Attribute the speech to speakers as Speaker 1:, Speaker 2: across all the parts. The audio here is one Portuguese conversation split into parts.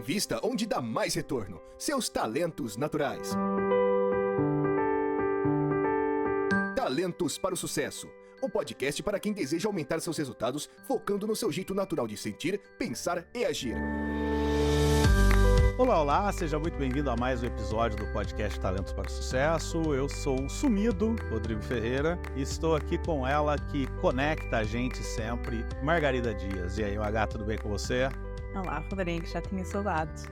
Speaker 1: invista onde dá mais retorno. Seus talentos naturais. Talentos para o Sucesso. O podcast para quem deseja aumentar seus resultados, focando no seu jeito natural de sentir, pensar e agir.
Speaker 2: Olá, seja muito bem-vindo a mais um episódio do podcast Talentos para o Sucesso. Eu sou o sumido Rodrigo Ferreira e estou aqui com ela que conecta a gente sempre, Margarida Dias. E aí, Magá, tudo bem com você?
Speaker 3: Olá, Rodrigo, já tinha saudades.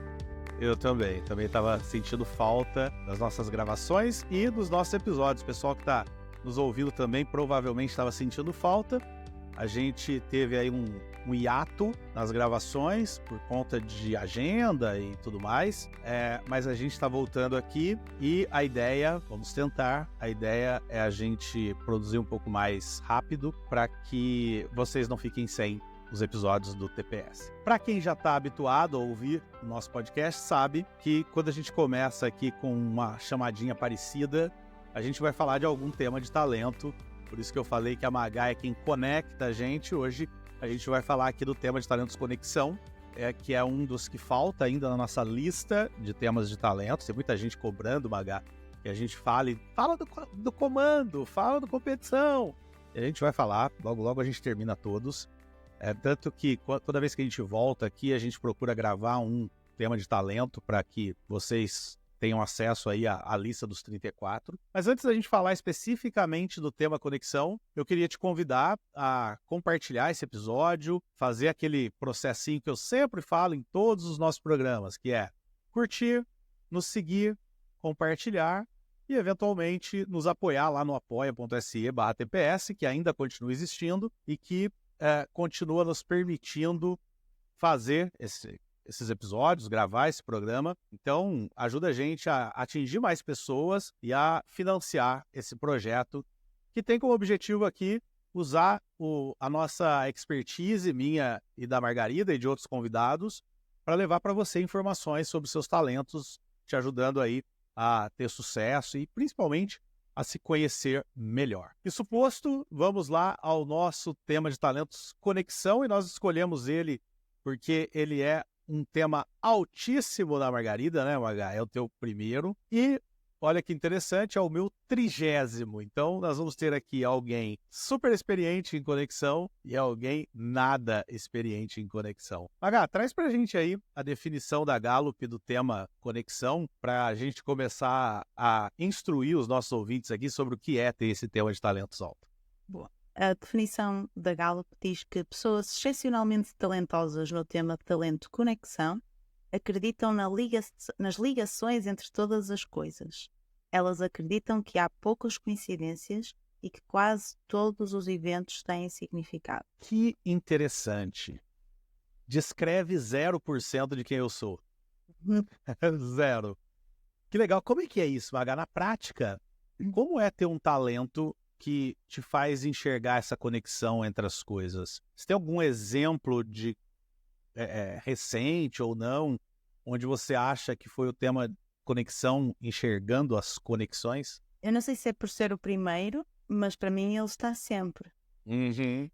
Speaker 2: Eu também estava sentindo falta das nossas gravações e dos nossos episódios. O pessoal que está nos ouvindo também provavelmente estava sentindo falta. A gente teve aí um hiato nas gravações por conta de agenda e tudo mais, mas a gente está voltando aqui e a ideia é a gente produzir um pouco mais rápido para que vocês não fiquem sem os episódios do TPS. Para quem já está habituado a ouvir o nosso podcast, sabe que quando a gente começa aqui com uma chamadinha parecida, a gente vai falar de algum tema de talento. Por isso que eu falei que a Magá é quem conecta a gente. Hoje a gente vai falar aqui do tema de talentos conexão, que é um dos que falta ainda na nossa lista de temas de talentos. Tem muita gente cobrando, Magá, que a gente fala do comando, fala do competição. E a gente vai falar, logo a gente termina todos. Tanto que toda vez que a gente volta aqui, a gente procura gravar um tema de talento para que vocês tenham acesso aí à lista dos 34. Mas antes da gente falar especificamente do tema conexão, eu queria te convidar a compartilhar esse episódio, fazer aquele processinho que eu sempre falo em todos os nossos programas, que é curtir, nos seguir, compartilhar e, eventualmente, nos apoiar lá no apoia.se/TPS, que ainda continua existindo e que continua nos permitindo fazer esses episódios, gravar esse programa. Então, ajuda a gente a atingir mais pessoas e a financiar esse projeto, que tem como objetivo aqui usar a nossa expertise, minha e da Margarida e de outros convidados, para levar para você informações sobre seus talentos, te ajudando aí a ter sucesso e, principalmente, a se conhecer melhor. Isso posto, vamos lá ao nosso tema de talentos conexão, e nós escolhemos ele porque ele é um tema altíssimo da Margarida, né, Magá? É o teu primeiro. E, olha que interessante, é o meu 30º. Então, nós vamos ter aqui alguém super experiente em conexão e alguém nada experiente em conexão. Magá, traz pra gente aí a definição da Gallup do tema conexão, pra gente começar a instruir os nossos ouvintes aqui sobre o que é ter esse tema de talentos alto.
Speaker 3: Boa. A definição da Gallup diz que pessoas excepcionalmente talentosas no tema talento conexão acreditam nas ligações entre todas as coisas. Elas acreditam que há poucas coincidências e que quase todos os eventos têm significado.
Speaker 2: Que interessante. Descreve 0% de quem eu sou. Zero. Que legal. Como é que é isso, Magá? Na prática, como é ter um talento que te faz enxergar essa conexão entre as coisas? Você tem algum exemplo de recente ou não, onde você acha que foi o tema conexão enxergando as conexões?
Speaker 3: Eu não sei se é por ser o primeiro, mas para mim ele está sempre.
Speaker 2: Uhum.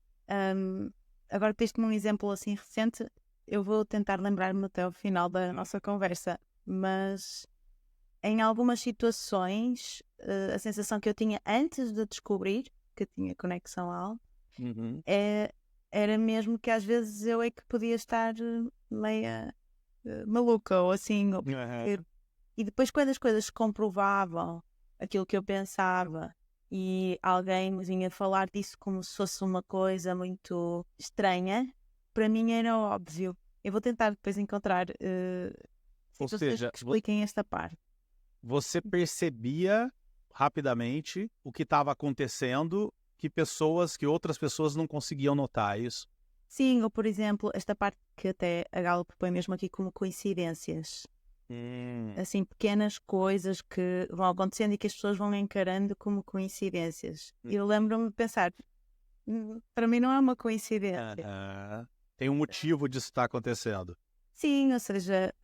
Speaker 3: Agora, deste-me um exemplo assim recente, eu vou tentar lembrar-me até o final da nossa conversa, mas em algumas situações, a sensação que eu tinha antes de descobrir que tinha conexão alta era mesmo que às vezes eu é que podia estar meia maluca ou assim. E depois, quando as coisas se comprovavam aquilo que eu pensava e alguém vinha falar disso como se fosse uma coisa muito estranha, para mim era óbvio. Eu vou tentar depois encontrar situações que expliquem esta parte.
Speaker 2: Você percebia rapidamente o que estava acontecendo, que outras pessoas não conseguiam notar isso?
Speaker 3: Sim, ou por exemplo, esta parte que até a Gallup põe mesmo aqui como coincidências. Assim, pequenas coisas que vão acontecendo e que as pessoas vão encarando como coincidências. E eu lembro-me de pensar, para mim não é uma coincidência.
Speaker 2: Tem um motivo disso estar acontecendo.
Speaker 3: Sim, ou seja,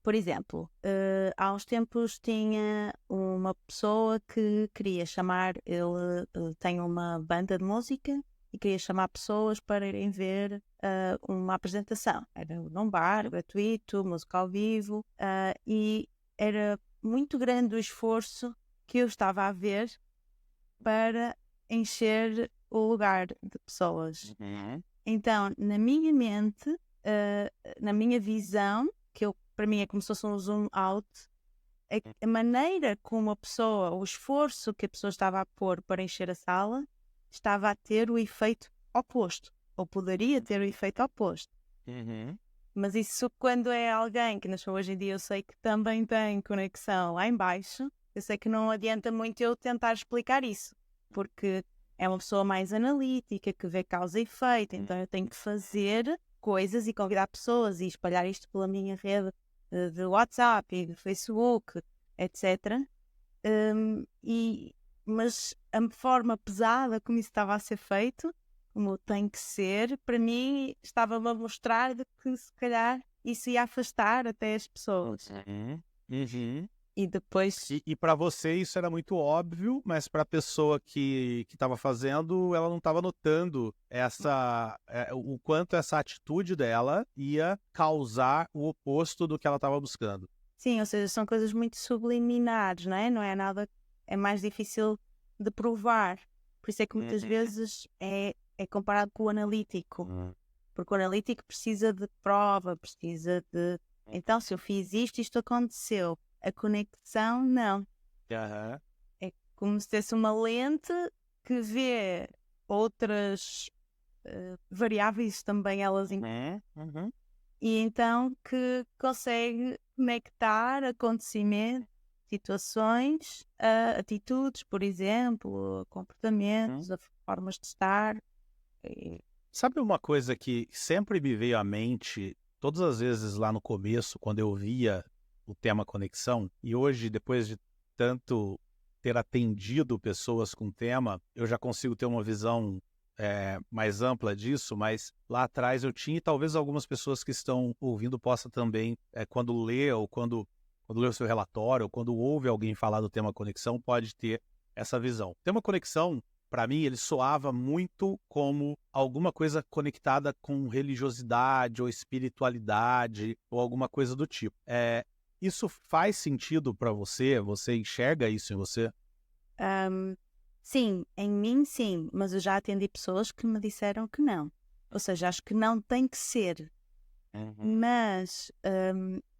Speaker 3: por exemplo, há uns tempos tinha uma pessoa que queria chamar, ele tem uma banda de música e queria chamar pessoas para irem ver uma apresentação. Era num bar, gratuito, música ao vivo, e era muito grande o esforço que eu estava a ver para encher o lugar de pessoas. Então, na minha mente, na minha visão, que para mim é como se fosse um zoom out, a maneira como a pessoa, o esforço que a pessoa estava a pôr para encher a sala, estava a ter o efeito oposto, ou poderia ter o efeito oposto. Mas isso, quando é alguém que nasceu hoje em dia, eu sei que também tem conexão lá em baixo, eu sei que não adianta muito eu tentar explicar isso, porque é uma pessoa mais analítica, que vê causa e efeito, então eu tenho que fazer coisas e convidar pessoas e espalhar isto pela minha rede de WhatsApp e de Facebook, etc. Mas a forma pesada como isso estava a ser feito, como tem que ser, para mim estava-me a mostrar de que se calhar isso ia afastar até as pessoas. E depois...
Speaker 2: E para você isso era muito óbvio, mas para a pessoa que estava fazendo, ela não estava notando o quanto essa atitude dela ia causar o oposto do que ela estava buscando.
Speaker 3: Sim, ou seja, são coisas muito subliminares, não é? Não é nada... É mais difícil de provar. Por isso é que muitas vezes é comparado com o analítico. Porque o analítico precisa de prova, precisa de... Então, se eu fiz isto aconteceu. A conexão, não. É como se tivesse uma lente que vê outras variáveis também, elas e então que consegue conectar acontecimentos, situações, atitudes, por exemplo, comportamentos, formas de estar.
Speaker 2: Sabe uma coisa que sempre me veio à mente, todas as vezes lá no começo, quando eu via o tema conexão, e hoje, depois de tanto ter atendido pessoas com tema, eu já consigo ter uma visão mais ampla disso, mas lá atrás eu tinha, e talvez algumas pessoas que estão ouvindo possam também, quando lê ou quando lê o seu relatório, ou quando ouve alguém falar do tema conexão, pode ter essa visão. O tema conexão, para mim, ele soava muito como alguma coisa conectada com religiosidade ou espiritualidade ou alguma coisa do tipo. Isso faz sentido para você? Você enxerga isso em você?
Speaker 3: Sim, em mim sim, mas eu já atendi pessoas que me disseram que não. Ou seja, acho que não tem que ser. Mas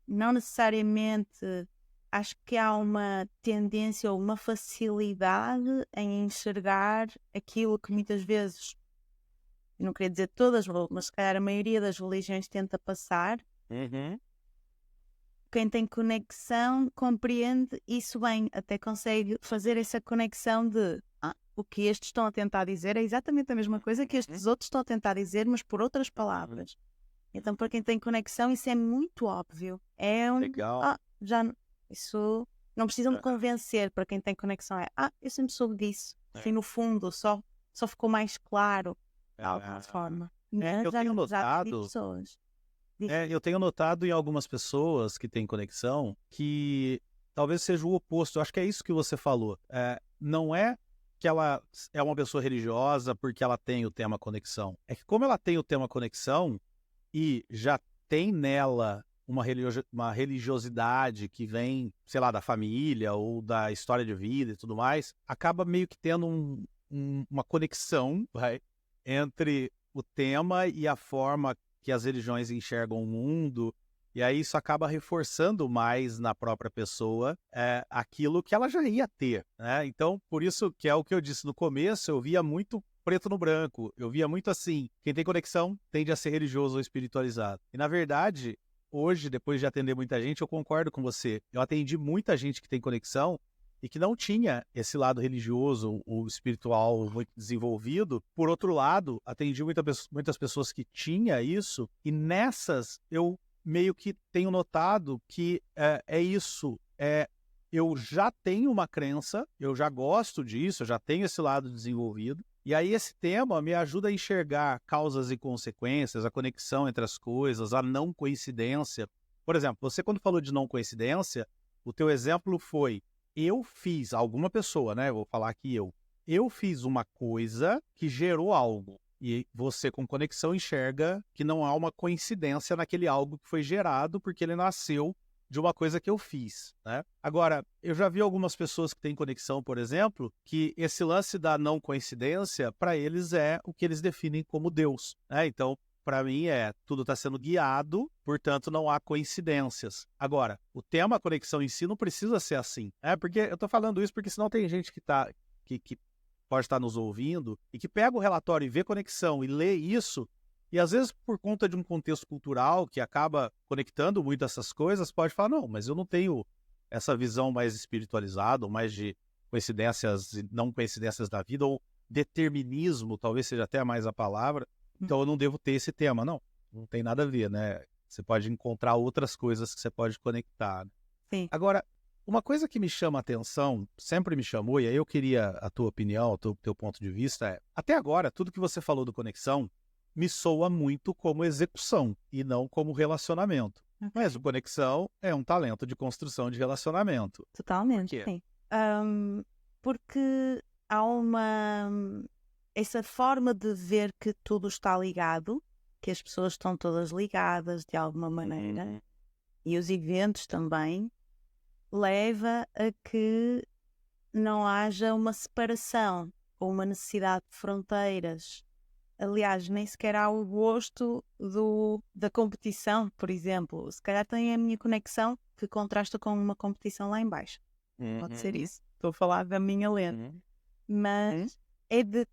Speaker 3: não necessariamente acho que há uma tendência ou uma facilidade em enxergar aquilo que muitas vezes, eu não queria dizer todas, mas se calhar a maioria das religiões tenta passar. Quem tem conexão compreende isso bem, até consegue fazer essa conexão de o que estes estão a tentar dizer é exatamente a mesma coisa que estes outros estão a tentar dizer, mas por outras palavras. Então, para quem tem conexão, isso é muito óbvio.
Speaker 2: Legal.
Speaker 3: Isso não precisam me convencer. Para quem tem conexão eu sempre soube disso. Assim, no fundo, só ficou mais claro de alguma forma.
Speaker 2: Eu tenho notado... eu tenho notado em algumas pessoas que têm conexão que talvez seja o oposto. Eu acho que é isso que você falou. Não é que ela é uma pessoa religiosa porque ela tem o tema conexão. É que como ela tem o tema conexão e já tem nela uma religiosidade que vem, sei lá, da família ou da história de vida e tudo mais, acaba meio que tendo uma conexão entre o tema e a forma que as religiões enxergam o mundo, e aí isso acaba reforçando mais na própria pessoa aquilo que ela já ia ter, né? Então, por isso que é o que eu disse no começo, eu via muito preto no branco, eu via muito assim, quem tem conexão tende a ser religioso ou espiritualizado. E na verdade, hoje, depois de atender muita gente, eu concordo com você. Eu atendi muita gente que tem conexão e que não tinha esse lado religioso ou espiritual muito desenvolvido. Por outro lado, atendi muitas pessoas que tinha isso, e nessas eu meio que tenho notado que é isso. Eu já tenho uma crença, eu já gosto disso, eu já tenho esse lado desenvolvido, e aí esse tema me ajuda a enxergar causas e consequências, a conexão entre as coisas, a não coincidência. Por exemplo, você quando falou de não coincidência, o teu exemplo foi: eu fiz, alguma pessoa, né? Vou falar aqui eu fiz uma coisa que gerou algo. E você, com conexão, enxerga que não há uma coincidência naquele algo que foi gerado, porque ele nasceu de uma coisa que eu fiz, né? Agora, eu já vi algumas pessoas que têm conexão, por exemplo, que esse lance da não coincidência, para eles é o que eles definem como Deus, né? Então, para mim tudo está sendo guiado, portanto não há coincidências. Agora, o tema conexão em si não precisa ser assim, né? Porque eu estou falando isso porque senão tem gente que pode estar nos ouvindo e que pega o relatório e vê conexão e lê isso, e às vezes por conta de um contexto cultural que acaba conectando muito essas coisas, pode falar, não, mas eu não tenho essa visão mais espiritualizada, ou mais de coincidências e não coincidências da vida, ou determinismo, talvez seja até mais a palavra, então eu não devo ter esse tema. Não tem nada a ver, né? Você pode encontrar outras coisas que você pode conectar.
Speaker 3: Sim.
Speaker 2: Agora, uma coisa que me chama a atenção, sempre me chamou, e aí eu queria a tua opinião, o teu ponto de vista, até agora, tudo que você falou do conexão me soa muito como execução e não como relacionamento. Mas o conexão é um talento de construção de relacionamento.
Speaker 3: Totalmente,
Speaker 2: Por quê?
Speaker 3: sim. Porque há essa forma de ver que tudo está ligado, que as pessoas estão todas ligadas de alguma maneira, e os eventos também, leva a que não haja uma separação ou uma necessidade de fronteiras. Aliás, nem sequer há o gosto da competição, por exemplo. Se calhar tem a minha conexão que contrasta com uma competição lá em baixo. Pode ser isso. Estou a falar da minha lente. Mas é de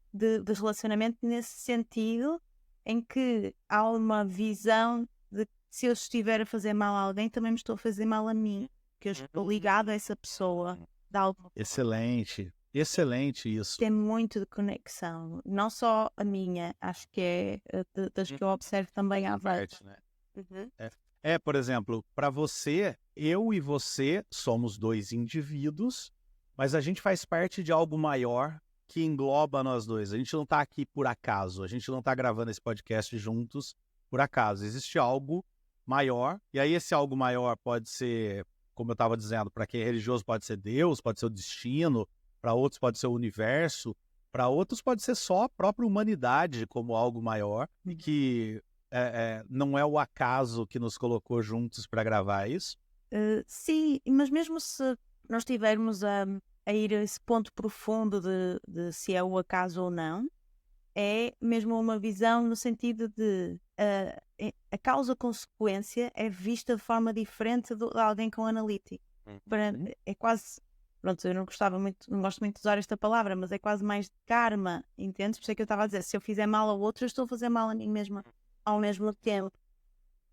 Speaker 3: relacionamento nesse sentido, em que há uma visão de que se eu estiver a fazer mal a alguém, também me estou a fazer mal a mim. Que eu estou ligado a essa pessoa de alguma forma.
Speaker 2: Excelente. Excelente isso.
Speaker 3: Tem muito de conexão. Não só a minha, acho que é das que eu observo também à volta.
Speaker 2: Né? Por exemplo, para você, eu e você somos dois indivíduos, mas a gente faz parte de algo maior que engloba nós dois. A gente não está aqui por acaso, a gente não está gravando esse podcast juntos por acaso. Existe algo maior, e aí esse algo maior pode ser, como eu estava dizendo, para quem é religioso pode ser Deus, pode ser o destino, para outros pode ser o universo, para outros pode ser só a própria humanidade como algo maior, e que não é o acaso que nos colocou juntos para gravar isso?
Speaker 3: Sim, mas mesmo se nós tivermos a ir a esse ponto profundo de se é o acaso ou não, é mesmo uma visão no sentido de a causa-consequência é vista de forma diferente de alguém com analítico. É quase, pronto, eu não gosto muito de usar esta palavra, mas é quase mais de karma, entendes? Por isso é que eu estava a dizer, se eu fizer mal ao outro, eu estou a fazer mal a mim mesma ao mesmo tempo.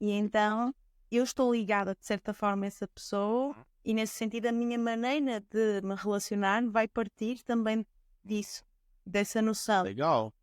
Speaker 3: E então, eu estou ligada de certa forma a essa pessoa, e nesse sentido a minha maneira de me relacionar vai partir também disso, dessa noção.
Speaker 2: Legal.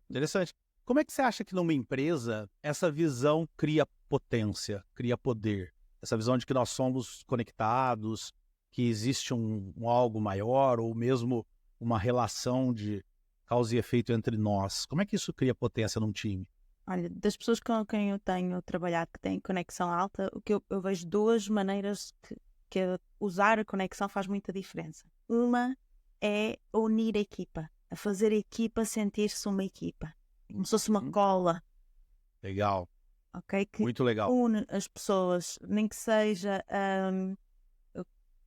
Speaker 2: Interessante. Como é que você acha que numa empresa essa visão cria potência, cria poder? Essa visão de que nós somos conectados, que existe um algo maior, ou mesmo uma relação de causa e efeito entre nós. Como é que isso cria potência num time?
Speaker 3: Olha, das pessoas com quem eu tenho trabalhado que têm conexão alta, o que eu vejo duas maneiras que usar a conexão faz muita diferença. Uma é unir a equipa, a fazer a equipa sentir-se uma equipa, como se fosse uma cola.
Speaker 2: Legal.
Speaker 3: Okay? Que
Speaker 2: muito legal.
Speaker 3: Une as pessoas, nem que seja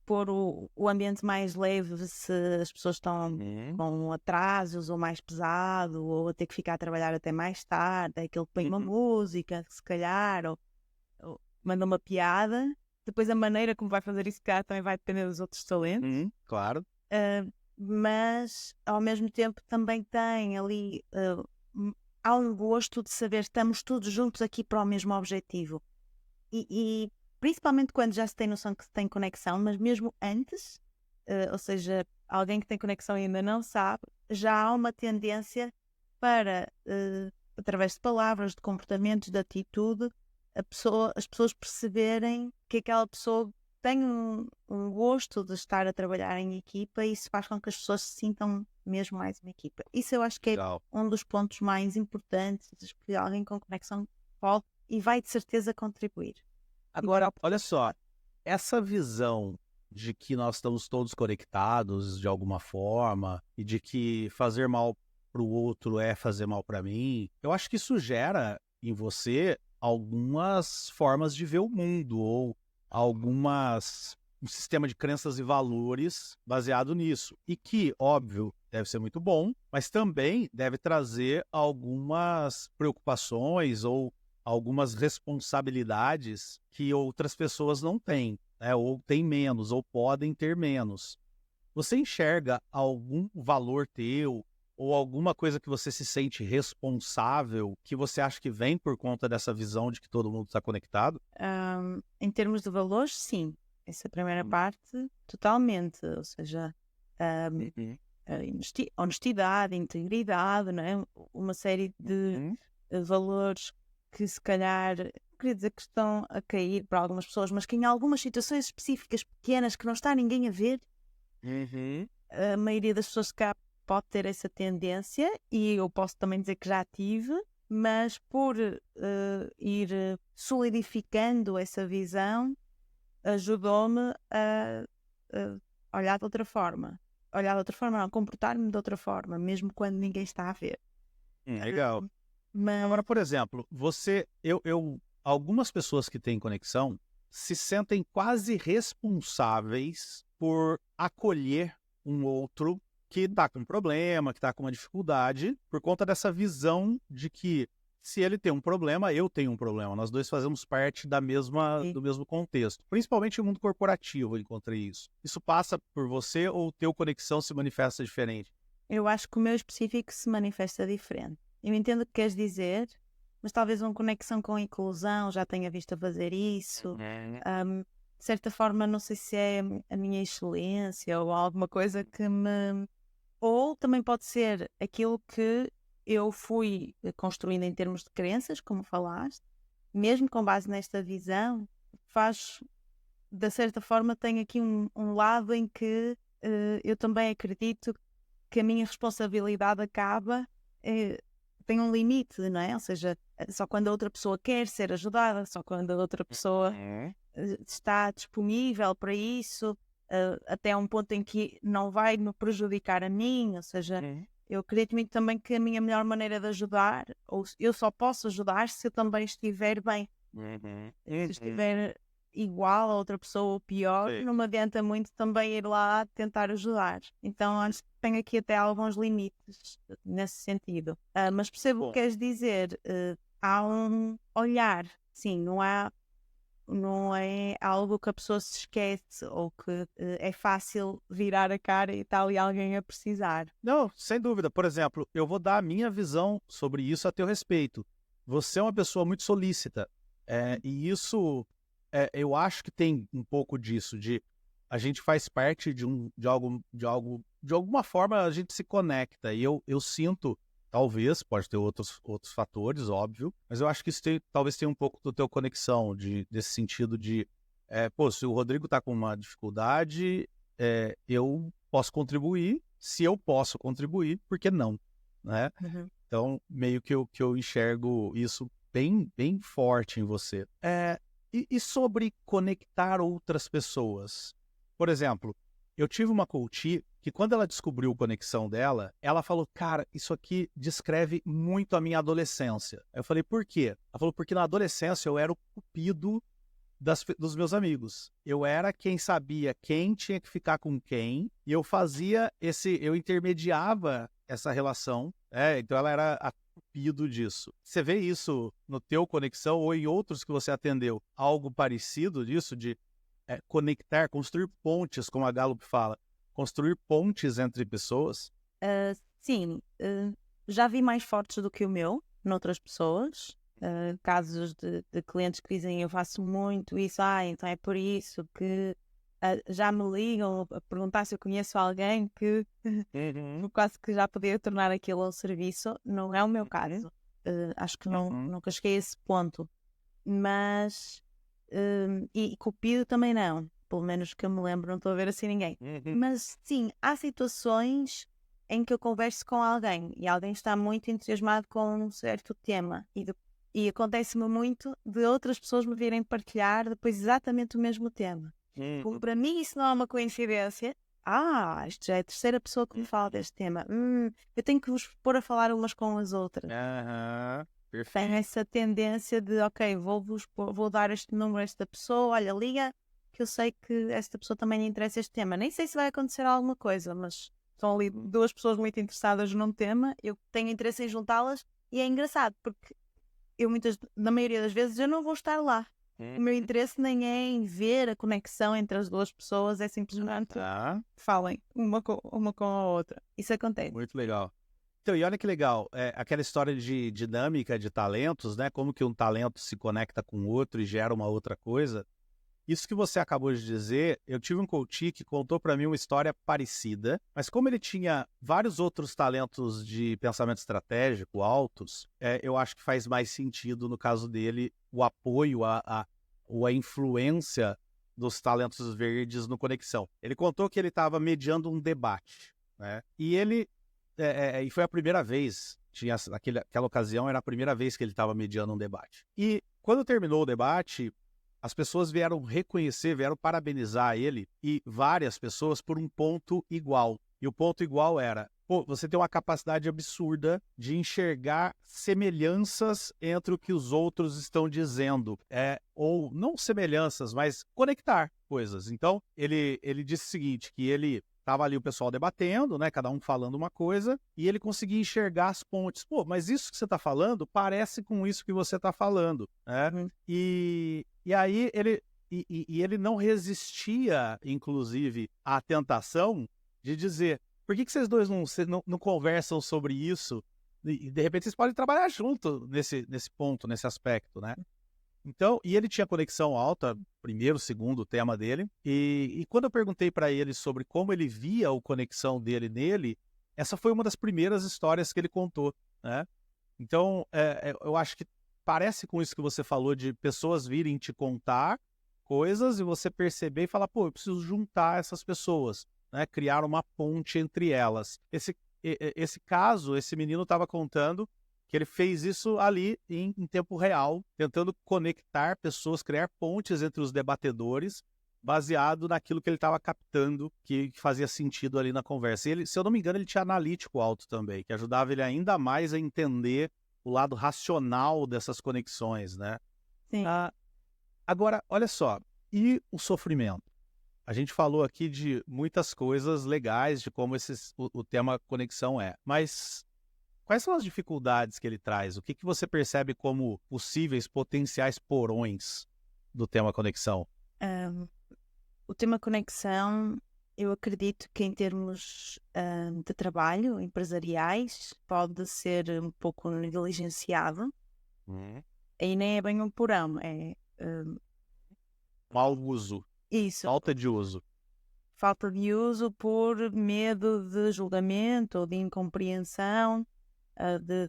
Speaker 3: pôr o ambiente mais leve se as pessoas estão com atrasos ou mais pesado, ou a ter que ficar a trabalhar até mais tarde, é aquele que põe uma música, se calhar, ou manda uma piada. Depois a maneira como vai fazer isso, cara, também vai depender dos outros talentos.
Speaker 2: Claro.
Speaker 3: Mas ao mesmo tempo também tem ali há um gosto de saber estamos todos juntos aqui para o mesmo objetivo. E principalmente quando já se tem noção que se tem conexão, mas mesmo antes, ou seja, alguém que tem conexão e ainda não sabe, já há uma tendência para, através de palavras, de comportamentos, de atitude, as pessoas perceberem que aquela pessoa tem um gosto de estar a trabalhar em equipa, e isso faz com que as pessoas se sintam mesmo mais uma equipa. Isso eu acho que é um dos pontos mais importantes que alguém com conexão pode e vai de certeza contribuir.
Speaker 2: Agora, olha só, essa visão de que nós estamos todos conectados de alguma forma e de que fazer mal para o outro é fazer mal para mim, eu acho que isso gera em você algumas formas de ver o mundo ou um sistema de crenças e valores baseado nisso. E que, óbvio, deve ser muito bom, mas também deve trazer algumas preocupações ou algumas responsabilidades que outras pessoas não têm, né? Ou têm menos, ou podem ter menos. Você enxerga algum valor teu ou alguma coisa que você se sente responsável, que você acha que vem por conta dessa visão de que todo mundo está conectado?
Speaker 3: Em termos de valores, sim. Essa primeira parte, totalmente. Ou seja, a honestidade, a integridade, não é? Uma série de valores que se calhar, queria dizer que estão a cair para algumas pessoas, mas que em algumas situações específicas, pequenas, que não está ninguém a ver, a maioria das pessoas cá pode ter essa tendência, e eu posso também dizer que já tive, mas por ir solidificando essa visão, ajudou-me a olhar de outra forma. Olhar de outra forma, não, comportar-me de outra forma, mesmo quando ninguém está a ver.
Speaker 2: Legal.
Speaker 3: Mas
Speaker 2: Agora, por exemplo, algumas pessoas que têm conexão se sentem quase responsáveis por acolher um outro que está com um problema, que está com uma dificuldade, por conta dessa visão de que se ele tem um problema, eu tenho um problema. Nós dois fazemos parte do mesmo contexto. Principalmente no mundo corporativo eu encontrei isso. Isso passa por você ou o teu conexão se manifesta diferente?
Speaker 3: eu acho que o meu específico se manifesta diferente. Eu entendo o que queres dizer, mas talvez uma conexão com a inclusão já tenha visto a fazer isso. De certa forma, não sei se é a minha excelência ou alguma coisa que me... Ou também pode ser aquilo que eu fui construindo em termos de crenças, como falaste, mesmo com base nesta visão, de certa forma, tem aqui um lado em que eu também acredito que a minha responsabilidade acaba, tem um limite, não é? Ou seja, só quando a outra pessoa quer ser ajudada, só quando a outra pessoa está disponível para isso, até um ponto em que não vai me prejudicar a mim, ou seja, eu acredito muito também que a minha melhor maneira de ajudar, ou eu só posso ajudar se eu também estiver bem. Se estiver igual a outra pessoa ou pior,
Speaker 2: Sim.
Speaker 3: não me adianta muito também ir lá tentar ajudar. Então acho que tenho aqui até alguns limites nesse sentido. Mas percebo o que queres dizer. Há um olhar, sim, não é algo que a pessoa se esquece ou que é fácil virar a cara e está ali alguém a precisar.
Speaker 2: Não, sem dúvida. Por exemplo, eu vou dar a minha visão sobre isso a teu respeito. Você é uma pessoa muito solícita. E isso, eu acho que tem um pouco disso, de a gente faz parte de algo, de alguma forma a gente se conecta. E eu sinto, talvez, pode ter outros fatores, óbvio, mas eu acho que isso talvez tenha um pouco do teu conexão, desse sentido de, se o Rodrigo está com uma dificuldade, eu posso contribuir. Se eu posso contribuir, por que não? Né? Então, meio que eu enxergo isso bem, bem forte em você. E sobre conectar outras pessoas? Por exemplo, eu tive uma coach que quando ela descobriu a conexão dela, ela falou, cara, isso aqui descreve muito a minha adolescência. Eu falei, por quê? Ela falou, porque na adolescência eu era o cupido dos meus amigos. Eu era quem sabia quem tinha que ficar com quem, e eu intermediava essa relação, então ela era a cupido disso. Você vê isso no teu conexão ou em outros que você atendeu? Algo parecido disso, de conectar, construir pontes, como a Gallup fala, construir pontes entre pessoas?
Speaker 3: Sim, já vi mais fortes do que o meu, noutras pessoas. Casos de clientes que dizem eu faço muito isso, então é por isso que já me ligam a perguntar se eu conheço alguém que quase que já podia tornar aquilo um serviço. Não é o meu caso. Acho que nunca cheguei a esse ponto. Mas e cupido também não, pelo menos que eu me lembro, não estou a ver assim ninguém. Mas sim, há situações em que eu converso com alguém e alguém está muito entusiasmado com um certo tema e acontece-me muito de outras pessoas me virem partilhar depois exatamente o mesmo tema. Como para mim isso não é uma coincidência, isto já é a terceira pessoa que me fala deste tema. Eu tenho que vos pôr a falar umas com as outras.
Speaker 2: Perfeito.
Speaker 3: Tem essa tendência de, ok, vou dar este número a esta pessoa, olha, liga, que eu sei que esta pessoa também lhe interessa este tema. Nem sei se vai acontecer alguma coisa, mas estão ali duas pessoas muito interessadas num tema, eu tenho interesse em juntá-las, e é engraçado, porque na maioria das vezes, eu não vou estar lá. O meu interesse nem é em ver a conexão entre as duas pessoas, é simplesmente falem uma com a outra. Isso acontece.
Speaker 2: Muito legal. Então, e olha que legal, aquela história de dinâmica de talentos, né? Como que um talento se conecta com o outro e gera uma outra coisa. Isso que você acabou de dizer, eu tive um coach que contou para mim uma história parecida, mas como ele tinha vários outros talentos de pensamento estratégico altos, eu acho que faz mais sentido, no caso dele, o apoio, a influência dos talentos verdes no Conexão. Ele contou que ele estava mediando um debate, né? E ele, e foi a primeira vez, aquela ocasião era a primeira vez que ele estava mediando um debate. E quando terminou o debate, as pessoas vieram reconhecer, vieram parabenizar ele e várias pessoas por um ponto igual. E o ponto igual era, você tem uma capacidade absurda de enxergar semelhanças entre o que os outros estão dizendo. Ou não semelhanças, mas conectar coisas. Então, ele disse o seguinte, que ele estava ali o pessoal debatendo, né, cada um falando uma coisa, e ele conseguia enxergar as pontes. Mas isso que você está falando parece com isso que você está falando, né? E aí ele não resistia, inclusive, à tentação de dizer, por que vocês dois não conversam sobre isso? E de repente vocês podem trabalhar junto nesse ponto, nesse aspecto, né? Então, e ele tinha conexão alta, primeiro, segundo tema dele, e quando eu perguntei para ele sobre como ele via a conexão dele nele, essa foi uma das primeiras histórias que ele contou, né? Então, eu acho que parece com isso que você falou de pessoas virem te contar coisas e você perceber e falar, eu preciso juntar essas pessoas, né? Criar uma ponte entre elas. Esse caso, esse menino estava contando que ele fez isso ali em tempo real, tentando conectar pessoas, criar pontes entre os debatedores, baseado naquilo que ele estava captando, que fazia sentido ali na conversa. E ele, se eu não me engano, ele tinha analítico alto também, que ajudava ele ainda mais a entender o lado racional dessas conexões, né?
Speaker 3: Sim.
Speaker 2: Agora, olha só, e o sofrimento? A gente falou aqui de muitas coisas legais, de como o tema conexão é, mas quais são as dificuldades que ele traz? O que você percebe como possíveis, potenciais porões do tema conexão?
Speaker 3: O tema conexão, eu acredito que em termos de trabalho, empresariais, pode ser um pouco negligenciado. E nem é bem um porão, é...
Speaker 2: mau uso.
Speaker 3: Isso.
Speaker 2: Falta de uso.
Speaker 3: Falta de uso por medo de julgamento ou de incompreensão,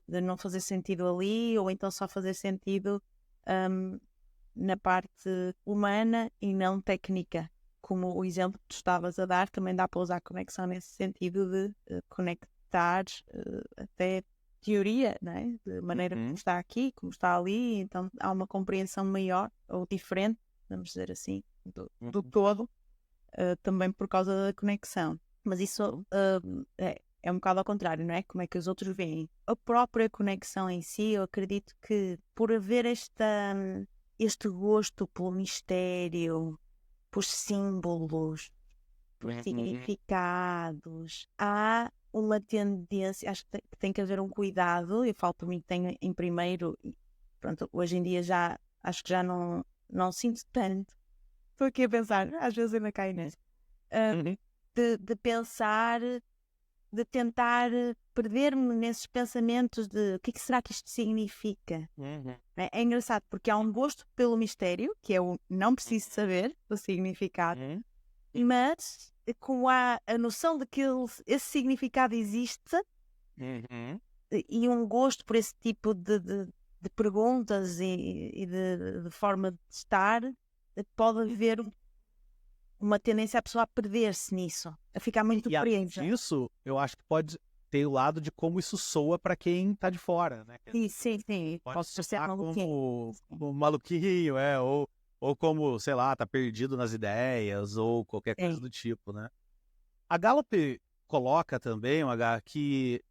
Speaker 3: de não fazer sentido ali, ou então só fazer sentido na parte humana e não técnica. Como o exemplo que tu estavas a dar, também dá para usar conexão nesse sentido de conectar até teoria, não é? De maneira como está aqui, como está ali, então há uma compreensão maior ou diferente, vamos dizer assim, do todo, também por causa da conexão. Mas isso é um bocado ao contrário, não é? Como é que os outros veem. A própria conexão em si, eu acredito que por haver este gosto pelo mistério, por símbolos, por significados, há uma tendência, acho que tem que haver um cuidado, eu falo por mim que tenho em primeiro, e pronto, hoje em dia já, acho que já não sinto tanto. Estou aqui a pensar, às vezes ainda caio nisso. De pensar, de tentar perder-me nesses pensamentos de o que será que isto significa. É engraçado, porque há um gosto pelo mistério, que é o não preciso saber o significado, mas como há a noção de que esse significado existe, e um gosto por esse tipo de perguntas e de forma de estar, pode haver uma tendência a pessoa a perder-se nisso, a ficar muito presa.
Speaker 2: Isso, eu acho que pode ter o lado de como isso soa para quem tá de fora, né?
Speaker 3: Sim.
Speaker 2: Posso ser como maluquinho, ou como, sei lá, tá perdido nas ideias, ou qualquer coisa do tipo, né? A Gallup coloca também, que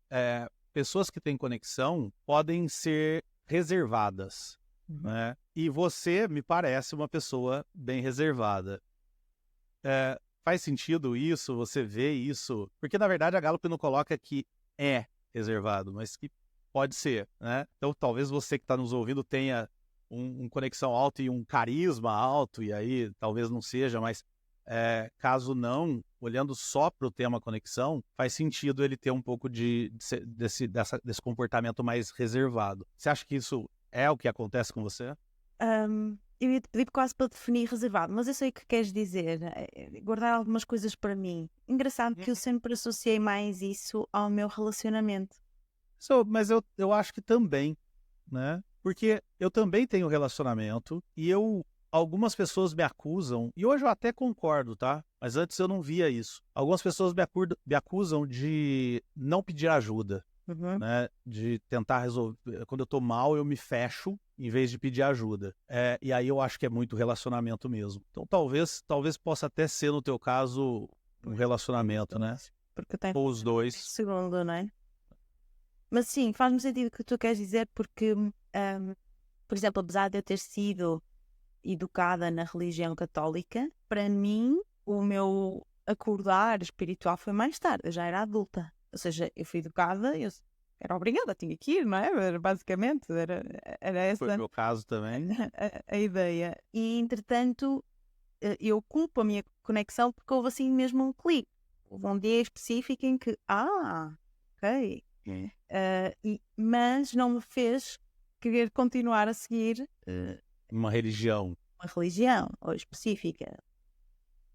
Speaker 2: pessoas que têm conexão podem ser reservadas, né? E você me parece uma pessoa bem reservada. Faz sentido isso? Você vê isso? Porque, na verdade, a Gallup não coloca que é reservado, mas que pode ser, né? Então, talvez você que está nos ouvindo tenha um conexão alto e um carisma alto, e aí talvez não seja, mas caso não, olhando só para o tema conexão, faz sentido ele ter um pouco desse comportamento mais reservado. Você acha que isso é o que acontece com você?
Speaker 3: Eu ia te pedir quase para definir reservado, mas eu sei o que queres dizer. Guardar algumas coisas para mim. Engraçado que eu sempre associei mais isso ao meu relacionamento.
Speaker 2: Mas eu acho que também, né? Porque eu também tenho relacionamento e algumas pessoas me acusam, e hoje eu até concordo, tá? Mas antes eu não via isso. Algumas pessoas me acusam de não pedir ajuda, né? De tentar resolver. Quando eu tô mal, eu me fecho em vez de pedir ajuda. E aí eu acho que é muito relacionamento mesmo. Então talvez possa até ser, no teu caso, um relacionamento, né?
Speaker 3: Porque tem
Speaker 2: Ou os dois.
Speaker 3: Segundo, não é? Mas sim, faz-me sentido o que tu queres dizer, porque, por exemplo, apesar de eu ter sido educada na religião católica, para mim o meu acordar espiritual foi mais tarde, eu já era adulta. Ou seja, eu fui educada, eu era obrigada, tinha que ir, não é? Basicamente, era essa
Speaker 2: Foi o meu caso também.
Speaker 3: a ideia. E, entretanto, eu culpo a minha conexão porque houve assim mesmo um clique. Houve um dia específico em que, ok. Mas não me fez querer continuar a seguir
Speaker 2: uma religião
Speaker 3: ou específica.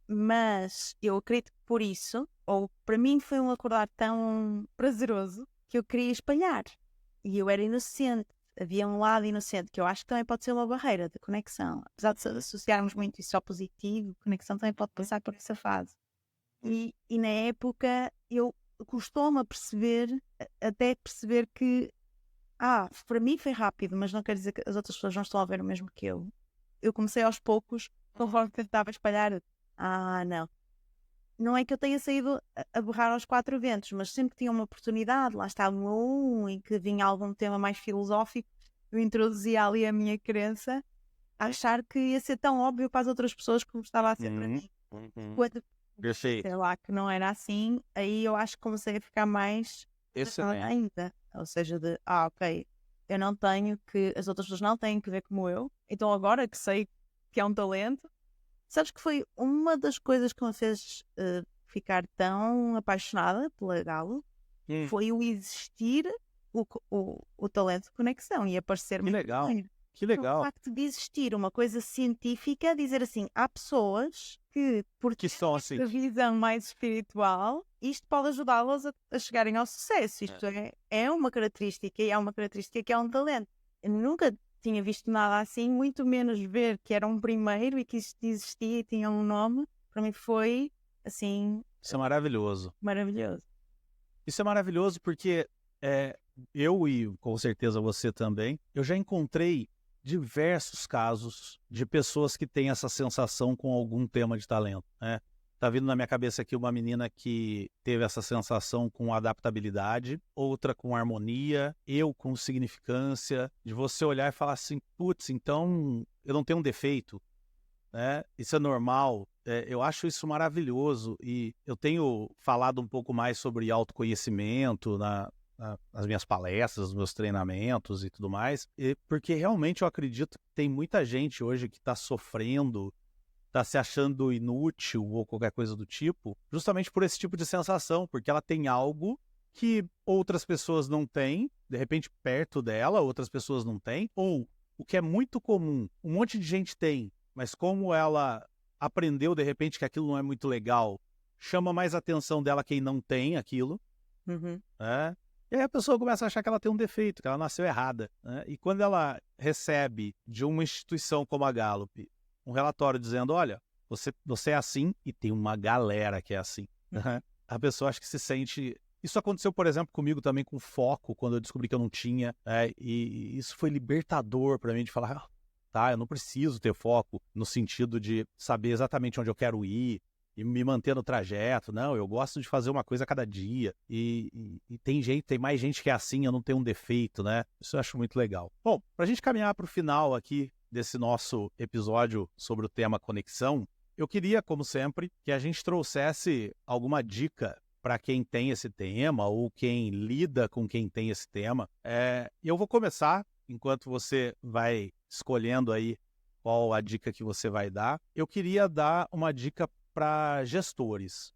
Speaker 3: Mas eu acredito que por isso, ou para mim foi um acordar tão prazeroso que eu queria espalhar. E eu era inocente. Havia um lado inocente que eu acho que também pode ser uma barreira de conexão. Apesar de associarmos muito isso ao positivo, conexão também pode passar por essa fase. E na época eu custou-me a perceber, até perceber que para mim foi rápido, mas não quer dizer que as outras pessoas não estão a ver o mesmo que eu. Eu comecei aos poucos, conforme tentava espalhar. Não é que eu tenha saído a berrar aos 4 ventos, mas sempre que tinha uma oportunidade, lá estava em que vinha algum tema mais filosófico, eu introduzia ali a minha crença, a achar que ia ser tão óbvio para as outras pessoas como estava a ser para mim. Quando sei lá que não era assim, aí eu acho que comecei a ficar mais ainda. Ou seja, ok, eu não tenho que, as outras pessoas não têm que ver como eu, então agora que sei que é um talento, sabes que foi uma das coisas que me fez ficar tão apaixonada pela Galo, foi o existir o talento de conexão e aparecer
Speaker 2: Que legal. Que legal.
Speaker 3: O facto de existir uma coisa científica, dizer assim, há pessoas que, porque
Speaker 2: são assim,
Speaker 3: a visão mais espiritual, isto pode ajudá-las a chegarem ao sucesso. Isto é uma característica, e é uma característica que é um talento. Eu nunca tinha visto nada assim, muito menos ver que era um primeiro e que isto existia e tinha um nome. Para mim foi, assim...
Speaker 2: Isso é maravilhoso.
Speaker 3: Maravilhoso.
Speaker 2: Isso é maravilhoso porque eu e com certeza você também, eu já encontrei diversos casos de pessoas que têm essa sensação com algum tema de talento, né? Tá vindo na minha cabeça aqui uma menina que teve essa sensação com adaptabilidade, outra com harmonia, eu com significância, de você olhar e falar assim, putz, então eu não tenho um defeito, né? Isso é normal. Eu acho isso maravilhoso e eu tenho falado um pouco mais sobre autoconhecimento nas minhas palestras, nos meus treinamentos e tudo mais, porque realmente eu acredito que tem muita gente hoje que está sofrendo, está se achando inútil ou qualquer coisa do tipo, justamente por esse tipo de sensação, porque ela tem algo que outras pessoas não têm, de repente perto dela, outras pessoas não têm, ou o que é muito comum, um monte de gente tem, mas como ela aprendeu de repente que aquilo não é muito legal, chama mais a atenção dela quem não tem aquilo, né? E aí a pessoa começa a achar que ela tem um defeito, que ela nasceu errada, né? E quando ela recebe de uma instituição como a Gallup um relatório dizendo, olha, você é assim e tem uma galera que é assim, né? A pessoa acha que se sente... Isso aconteceu, por exemplo, comigo também com foco, quando eu descobri que eu não tinha, e isso foi libertador para mim, de falar, eu não preciso ter foco no sentido de saber exatamente onde eu quero ir, e me manter no trajeto. Não, eu gosto de fazer uma coisa a cada dia. E tem mais gente que é assim, eu não tenho um defeito, né? Isso eu acho muito legal. Bom, pra gente caminhar pro final aqui desse nosso episódio sobre o tema conexão, eu queria, como sempre, que a gente trouxesse alguma dica para quem tem esse tema ou quem lida com quem tem esse tema. Eu vou começar, enquanto você vai escolhendo aí qual a dica que você vai dar. Eu queria dar uma dica para gestores,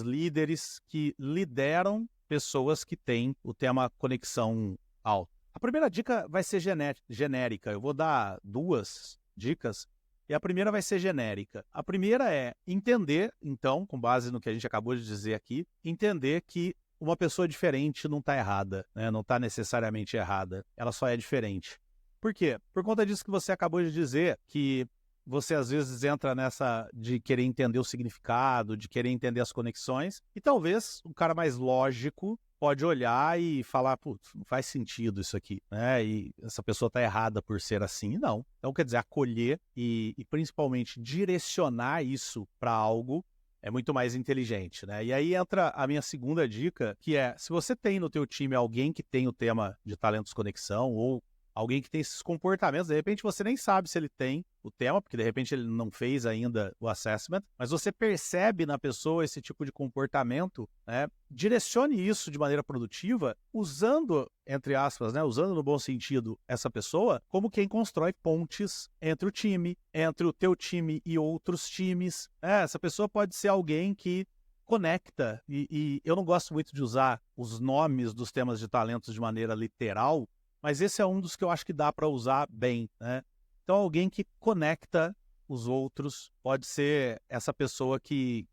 Speaker 2: líderes que lideram pessoas que têm o tema conexão alto. A primeira dica vai ser genérica. Eu vou dar 2 dicas. E a primeira vai ser genérica. A primeira é entender, então, com base no que a gente acabou de dizer aqui, entender que uma pessoa diferente não está errada, né? Não está necessariamente errada, ela só é diferente. Por quê? Por conta disso que você acabou de dizer, que você às vezes entra nessa de querer entender o significado, de querer entender as conexões, e talvez um cara mais lógico pode olhar e falar, putz, não faz sentido isso aqui, né? E essa pessoa está errada por ser assim. Não. Então, quer dizer, acolher e principalmente direcionar isso para algo é muito mais inteligente, né? E aí entra a minha segunda dica, que é, se você tem no teu time alguém que tem o tema de talentos conexão ou alguém que tem esses comportamentos, de repente você nem sabe se ele tem o tema, porque de repente ele não fez ainda o assessment, mas você percebe na pessoa esse tipo de comportamento, né? Direcione isso de maneira produtiva, usando, entre aspas, né? Usando no bom sentido essa pessoa como quem constrói pontes entre o time, entre o teu time e outros times. Essa pessoa pode ser alguém que conecta, e eu não gosto muito de usar os nomes dos temas de talentos de maneira literal, mas esse é um dos que eu acho que dá para usar bem, né? Então, alguém que conecta os outros, pode ser essa pessoa que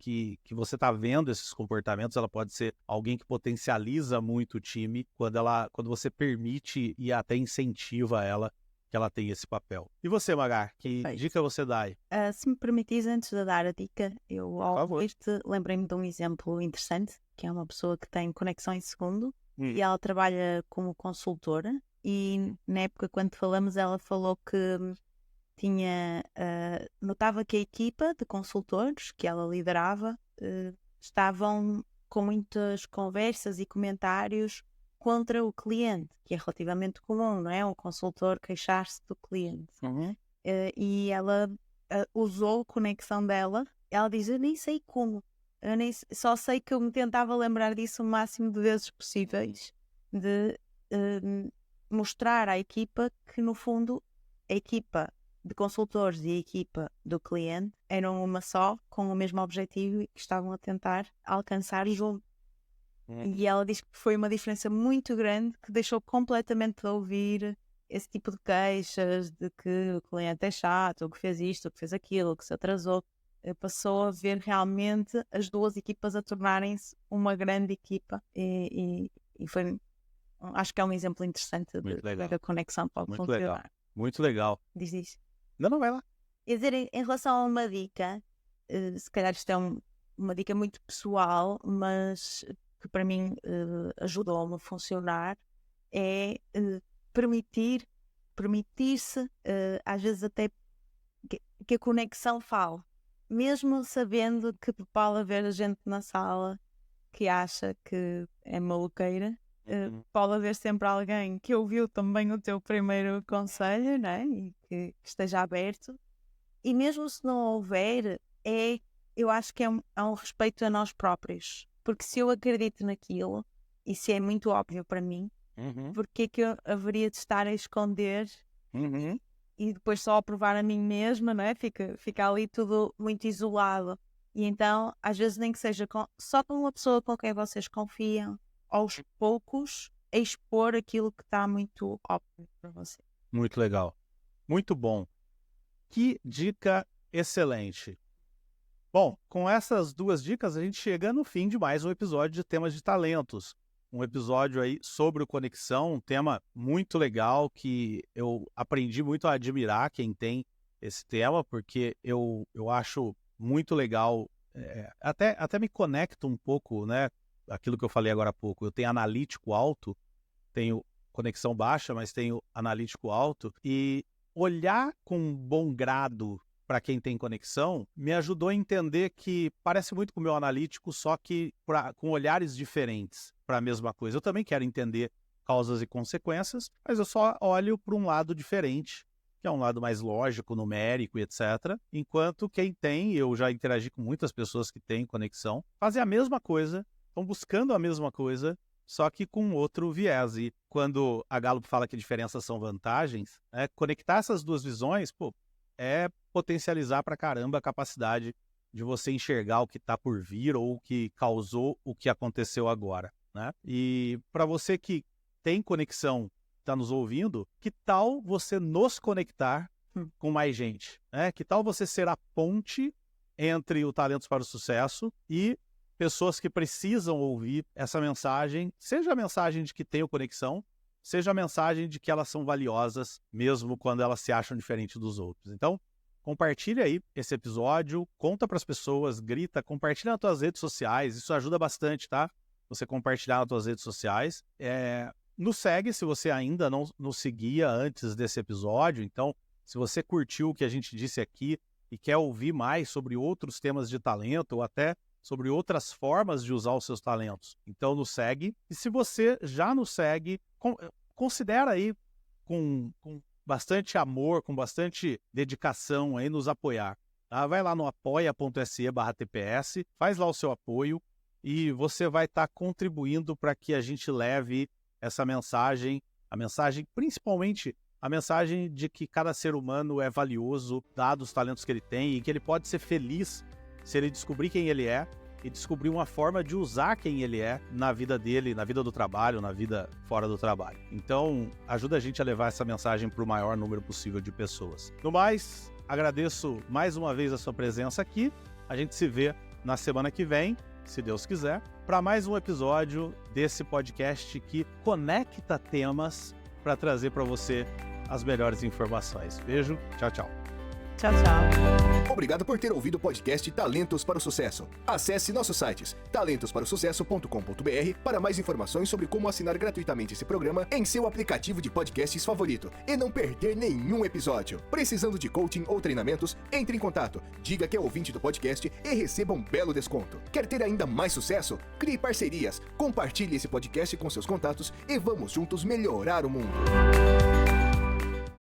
Speaker 2: você está vendo esses comportamentos, ela pode ser alguém que potencializa muito o time quando você permite e até incentiva ela que ela tenha esse papel. E você, Magar, que dica você dá aí?
Speaker 3: Se me permitis, antes de dar a dica, eu ao ouvir-te lembrei-me de um exemplo interessante, que é uma pessoa que tem conexão em segundo e ela trabalha como consultora. E na época, quando falamos, ela falou que notava que a equipa de consultores que ela liderava estavam com muitas conversas e comentários contra o cliente, que é relativamente comum, não é? Um consultor queixar-se do cliente. E ela usou a conexão dela. Ela diz, eu nem sei como. Só sei que eu me tentava lembrar disso o máximo de vezes possíveis, de mostrar à equipa que, no fundo, a equipa de consultores e a equipa do cliente eram uma só, com o mesmo objetivo e que estavam a tentar alcançar junto. E ela diz que foi uma diferença muito grande, que deixou completamente de ouvir esse tipo de queixas de que o cliente é chato, ou que fez isto, ou que fez aquilo, que se atrasou. Passou a ver realmente as duas equipas a tornarem-se uma grande equipa e foi... Acho que é um exemplo interessante da conexão pode funcionar.
Speaker 2: Legal. Muito legal.
Speaker 3: Diz.
Speaker 2: Não, vai lá.
Speaker 3: Quer dizer, em relação a uma dica, se calhar isto é uma dica muito pessoal, mas que para mim ajudou-me a funcionar, é permitir-se, às vezes até que a conexão fale. Mesmo sabendo que pode haver gente na sala que acha que é maluqueira, pode haver sempre alguém que ouviu também o teu primeiro conselho, né? E que esteja aberto. E mesmo se não houver, eu acho que é um respeito a nós próprios. Porque se eu acredito naquilo, e se é muito óbvio para mim, porque é que eu haveria de estar a esconder e depois só a provar a mim mesma, não é? Fica ali tudo muito isolado. E então, às vezes nem que seja só com uma pessoa com quem vocês confiam, aos poucos, a expor aquilo que está muito óbvio para você.
Speaker 2: Muito legal. Muito bom. Que dica excelente. Bom, com essas 2 dicas, a gente chega no fim de mais um episódio de Temas de Talentos. Um episódio aí sobre o Conexão, um tema muito legal que eu aprendi muito a admirar quem tem esse tema, porque eu acho muito legal, até me conecto um pouco, né? Aquilo que eu falei agora há pouco, eu tenho analítico alto, tenho conexão baixa, mas tenho analítico alto, e olhar com bom grado para quem tem conexão, me ajudou a entender que parece muito com o meu analítico, só que com olhares diferentes para a mesma coisa. Eu também quero entender causas e consequências, mas eu só olho para um lado diferente, que é um lado mais lógico, numérico e etc. Enquanto quem tem, eu já interagi com muitas pessoas que têm conexão, fazem a mesma coisa, estão buscando a mesma coisa, só que com outro viés. E quando a Gallup fala que diferenças são vantagens, conectar essas duas visões, é potencializar pra caramba a capacidade de você enxergar o que está por vir ou o que causou o que aconteceu agora, né? E para você que tem conexão, está nos ouvindo, que tal você nos conectar com mais gente? Que tal você ser a ponte entre o Talentos para o Sucesso e pessoas que precisam ouvir essa mensagem, seja a mensagem de que tenho conexão, seja a mensagem de que elas são valiosas, mesmo quando elas se acham diferentes dos outros. Então, compartilha aí esse episódio, conta para as pessoas, grita, compartilha nas tuas redes sociais, isso ajuda bastante, tá? Você compartilhar nas tuas redes sociais. Nos segue se você ainda não nos seguia antes desse episódio. Então, se você curtiu o que a gente disse aqui e quer ouvir mais sobre outros temas de talento ou até sobre outras formas de usar os seus talentos, então nos segue. E se você já nos segue, considera aí com bastante amor, com bastante dedicação aí nos apoiar. Tá? Vai lá no apoia.se/TPS, faz lá o seu apoio e você vai estar contribuindo para que a gente leve essa mensagem, principalmente a mensagem de que cada ser humano é valioso, dados os talentos que ele tem e que ele pode ser feliz se ele descobrir quem ele é e descobrir uma forma de usar quem ele é na vida dele, na vida do trabalho, na vida fora do trabalho. Então, ajuda a gente a levar essa mensagem para o maior número possível de pessoas. No mais, agradeço mais uma vez a sua presença aqui. A gente se vê na semana que vem, se Deus quiser, para mais um episódio desse podcast que conecta temas para trazer para você as melhores informações. Beijo, tchau, tchau.
Speaker 3: Tchau, tchau.
Speaker 1: Obrigado por ter ouvido o podcast Talentos para o Sucesso. Acesse nossos sites talentosparosucesso.com.br para mais informações sobre como assinar gratuitamente esse programa em seu aplicativo de podcasts favorito e não perder nenhum episódio. Precisando de coaching ou treinamentos? Entre em contato, diga que é ouvinte do podcast e receba um belo desconto. Quer ter ainda mais sucesso? Crie parcerias, compartilhe esse podcast com seus contatos e vamos juntos melhorar o mundo.